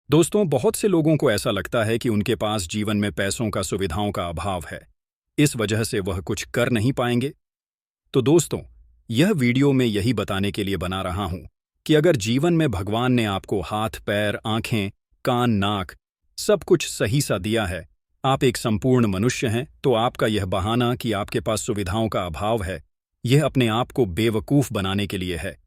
दोस्तों, बहुत से लोगों को ऐसा लगता है कि उनके पास जीवन में पैसों का सुविधाओं का अभाव है। इस वजह से वह कुछ कर नहीं पाएंगे। तो दोस्तों, यह वीडियो मैं यही बताने के लिए बना रहा हूं कि अगर जीवन में भगवान ने आपको हाथ, पैर, आंखें, कान, नाक सब कुछ सही सा दिया है, आप एक संपूर्ण मनुष्य हैं, तो आपका यह बहाना कि आपके पास सुविधाओं का अभाव है, यह अपने आप को बेवकूफ़ बनाने के लिए है।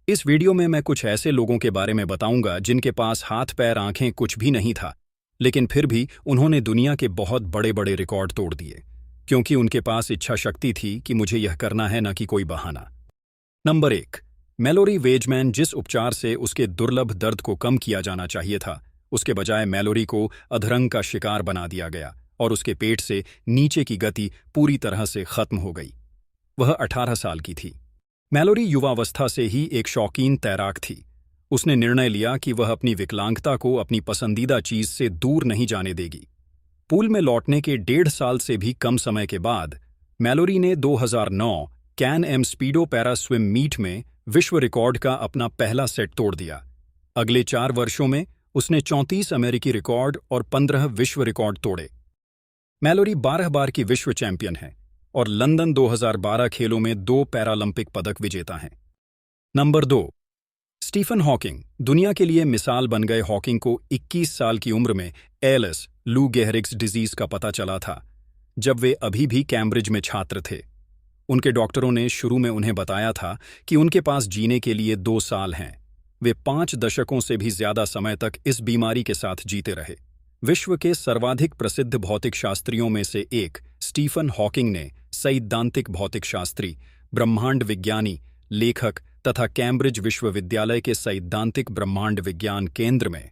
इस वीडियो में मैं कुछ ऐसे लोगों के बारे में बताऊंगा जिनके पास हाथ, पैर, आंखें कुछ भी नहीं था, लेकिन फिर भी उन्होंने दुनिया के बहुत बड़े बड़े रिकॉर्ड तोड़ दिए, क्योंकि उनके पास इच्छा शक्ति थी कि मुझे यह करना है, न कि कोई बहाना। Number 1, Mallory Wegman. जिस उपचार से उसके दुर्लभ दर्द को कम किया जाना चाहिए था, उसके बजाय मैलोरी को अधरंग का शिकार बना दिया गया और उसके पेट से नीचे की गति पूरी तरह से खत्म हो गई। वह 18 साल की थी। मैलोरी युवावस्था से ही एक शौकीन तैराक थी। उसने निर्णय लिया कि वह अपनी विकलांगता को अपनी पसंदीदा चीज से दूर नहीं जाने देगी। पूल में लौटने के 1.5 साल से भी कम समय के बाद मैलोरी ने 2009 Can Am Speedo para swim meet में विश्व रिकॉर्ड का अपना पहला सेट तोड़ दिया। अगले 4 वर्षों में उसने 34 अमेरिकी रिकॉर्ड और 15 विश्व रिकॉर्ड तोड़े। मैलोरी 12 बार की विश्व चैंपियन है और लंदन 2012 खेलों में 2 पैरालंपिक पदक विजेता हैं। Number 2, Stephen Hawking. दुनिया के लिए मिसाल बन गए हॉकिंग को 21 साल की उम्र में एलएस, लू गेहरिग्स डिजीज का पता चला था, जब वे अभी भी कैम्ब्रिज में छात्र थे। उनके डॉक्टरों ने शुरू में उन्हें बताया था कि उनके पास जीने के लिए 2 साल हैं। वे 5 दशकों से भी ज्यादा समय तक इस बीमारी के साथ जीते रहे। विश्व के सर्वाधिक प्रसिद्ध भौतिक शास्त्रियों में से एक स्टीफन हॉकिंग ने सैद्धांतिक भौतिक शास्त्री, ब्रह्मांड विज्ञानी, लेखक तथा कैम्ब्रिज विश्वविद्यालय के सैद्धांतिक ब्रह्मांड विज्ञान केंद्र में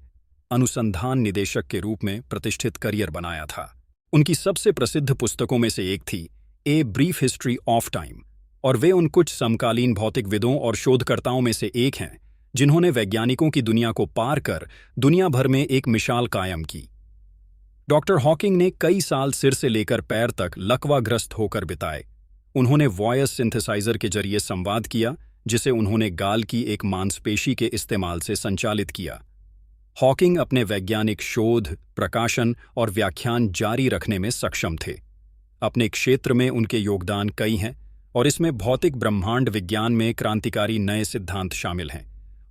अनुसंधान निदेशक के रूप में प्रतिष्ठित करियर बनाया था। उनकी सबसे प्रसिद्ध पुस्तकों में से एक थी a brief history of time, और वे उन कुछ समकालीन भौतिकविदों और शोधकर्ताओं में से एक हैं जिन्होंने वैज्ञानिकों की दुनिया को पार कर दुनिया भर में एक मिसाल कायम की। डॉक्टर हॉकिंग ने कई साल सिर से लेकर पैर तक लकवाग्रस्त होकर बिताए। उन्होंने वॉयस सिंथेसाइजर के जरिए संवाद किया, जिसे उन्होंने गाल की एक मांसपेशी के इस्तेमाल से संचालित किया। हॉकिंग अपने वैज्ञानिक शोध, प्रकाशन और व्याख्यान जारी रखने में सक्षम थे। अपने क्षेत्र में उनके योगदान कई हैं, और इसमें भौतिक ब्रह्मांड विज्ञान में क्रांतिकारी नए सिद्धांत शामिल हैं।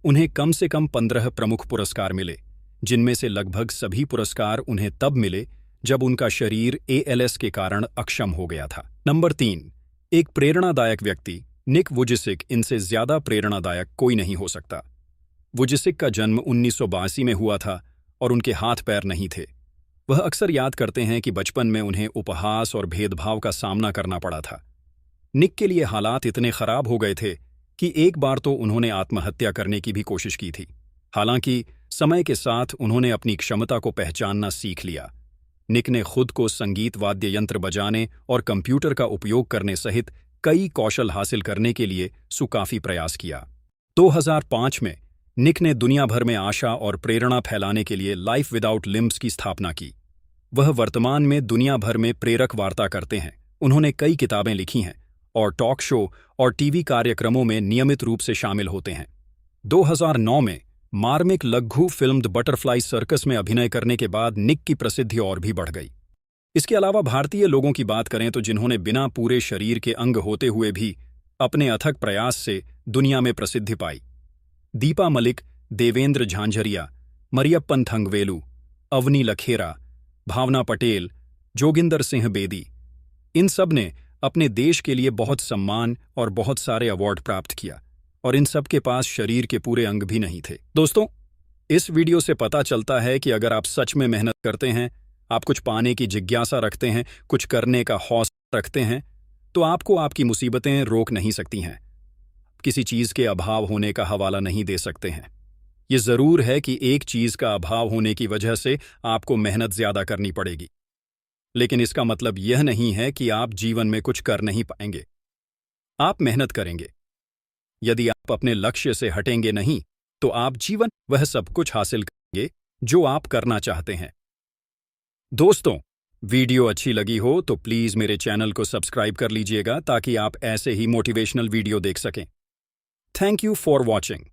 उन्हें कम से कम 15 प्रमुख पुरस्कार मिले, जिनमें से लगभग सभी पुरस्कार उन्हें तब मिले जब उनका शरीर एएलएस के कारण अक्षम हो गया था। नंबर 3, एक प्रेरणादायक व्यक्ति, निक वुजिसिक। इनसे ज्यादा प्रेरणादायक कोई नहीं हो सकता। वुजिसिक का जन्म 1982 में हुआ था और उनके हाथ पैर नहीं थे। वह अक्सर याद करते हैं कि बचपन में उन्हें उपहास और भेदभाव का सामना करना पड़ा था। निक के लिए हालात इतने खराब हो गए थे कि एक बार तो उन्होंने आत्महत्या करने की भी कोशिश की थी। हालांकि समय के साथ उन्होंने अपनी क्षमता को पहचानना सीख लिया। निक ने खुद को संगीत वाद्य यंत्र बजाने और कंप्यूटर का उपयोग करने सहित कई कौशल हासिल करने के लिए काफी प्रयास किया। 2005 में निक ने दुनिया भर में आशा और प्रेरणा फैलाने के लिए लाइफ विदाउट लिम्ब्स की स्थापना की। वह वर्तमान में दुनिया भर में प्रेरक वार्ता करते हैं। उन्होंने कई किताबें लिखी हैं और टॉक शो और टीवी कार्यक्रमों में नियमित रूप से शामिल होते हैं। 2009 में मार्मिक लघु फिल्म द बटरफ्लाई सर्कस में अभिनय करने के बाद निक की प्रसिद्धि और भी बढ़ गई। इसके अलावा भारतीय लोगों की बात करें तो जिन्होंने बिना पूरे शरीर के अंग होते हुए भी अपने अथक प्रयास से दुनिया में प्रसिद्धि पाई। दीपा मलिक, देवेंद्र झांझरिया, मरियप्पन थंगवेलु, अवनी लखेरा, भावना पटेल, जोगिंदर सिंह बेदी, इन सब ने अपने देश के लिए बहुत सम्मान और बहुत सारे अवार्ड प्राप्त किया, और इन सब के पास शरीर के पूरे अंग भी नहीं थे। दोस्तों, इस वीडियो से पता चलता है कि अगर आप सच में मेहनत करते हैं, आप कुछ पाने की जिज्ञासा रखते हैं, कुछ करने का हौसला रखते हैं, तो आपको आपकी मुसीबतें रोक नहीं सकती हैं। किसी चीज के अभाव होने का हवाला नहीं दे सकते हैं। ये जरूर है कि एक चीज का अभाव होने की वजह से आपको मेहनत ज्यादा करनी पड़ेगी, लेकिन इसका मतलब यह नहीं है कि आप जीवन में कुछ कर नहीं पाएंगे। आप मेहनत करेंगे। यदि आप अपने लक्ष्य से हटेंगे नहीं, तो आप जीवन वह सब कुछ हासिल करेंगे जो आप करना चाहते हैं। दोस्तों, वीडियो अच्छी लगी हो तो प्लीज मेरे चैनल को सब्सक्राइब कर लीजिएगा ताकि आप ऐसे ही मोटिवेशनल वीडियो देख सकें। Thank you for watching.